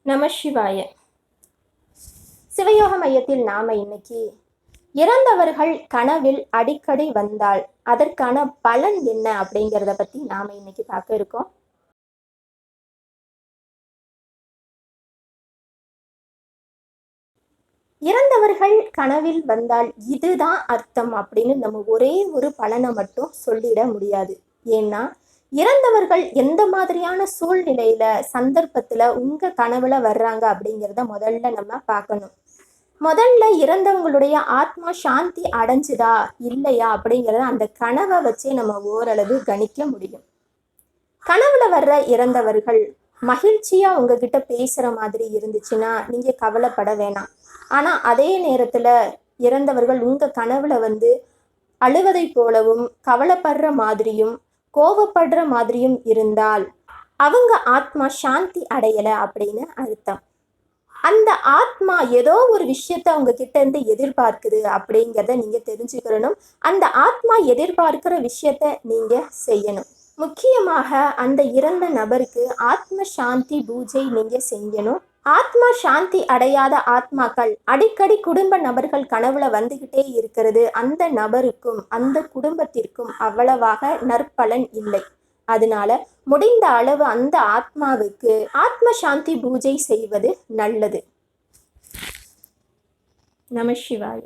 நம சிவாய. சிவயோக மையத்தில் நாம இன்னைக்கு இறந்தவர்கள் கனவில் அடிக்கடி வந்தால் அதற்கான பலன் என்ன அப்படிங்கிறத பத்தி நாம இன்னைக்கு பார்க்க இருக்கோம். இறந்தவர்கள் கனவில் வந்தால் இதுதான் அர்த்தம் அப்படின்னு நம்ம ஒரே ஒரு பலனை மட்டும் சொல்லிட முடியாது. ஏன்னா இறந்தவர்கள் எந்த மாதிரியான சூழ்நிலையில சந்தர்ப்பத்துல உங்க கனவுல வர்றாங்க அப்படிங்கிறத முதல்ல நம்ம பார்க்கணும். முதல்ல இறந்தவங்களுடைய ஆத்மா சாந்தி அடைஞ்சுதா இல்லையா அப்படிங்கிறத அந்த கனவை வச்சே நம்ம ஓரளவு கணிக்க முடியும். கனவுல வர்ற இறந்தவர்கள் மகிழ்ச்சியா உங்ககிட்ட பேசுற மாதிரி இருந்துச்சுன்னா நீங்க கவலைப்பட வேணாம். ஆனா அதே நேரத்துல இறந்தவர்கள் உங்க கனவுல அழுவதை போலவும் கவலைப்படுற மாதிரியும் கோபப்படுற மாதிரியும் இருந்தால் அவங்க ஆத்மா சாந்தி அடையலை அப்படின்னு அர்த்தம். அந்த ஆத்மா ஏதோ ஒரு விஷயத்த அவங்க கிட்ட இருந்து எதிர்பார்க்குது அப்படிங்கிறத நீங்க தெரிஞ்சுக்கணும். அந்த ஆத்மா எதிர்பார்க்கிற விஷயத்த நீங்க செய்யணும். முக்கியமாக அந்த இறந்த நபருக்கு ஆத்ம சாந்தி பூஜை நீங்க செய்யணும். ஆத்மா சாந்தி அடையாத ஆத்மாக்கள் அடிக்கடி குடும்ப நபர்கள் கனவுல வந்துகிட்டே இருக்கிறது அந்த நபருக்கும் அந்த குடும்பத்திற்கும் அவ்வளவாக நற்பலன் இல்லை. அதனால முடிந்த அளவு அந்த ஆத்மாவுக்கு ஆத்ம சாந்தி பூஜை செய்வது நல்லது. நம சிவாய.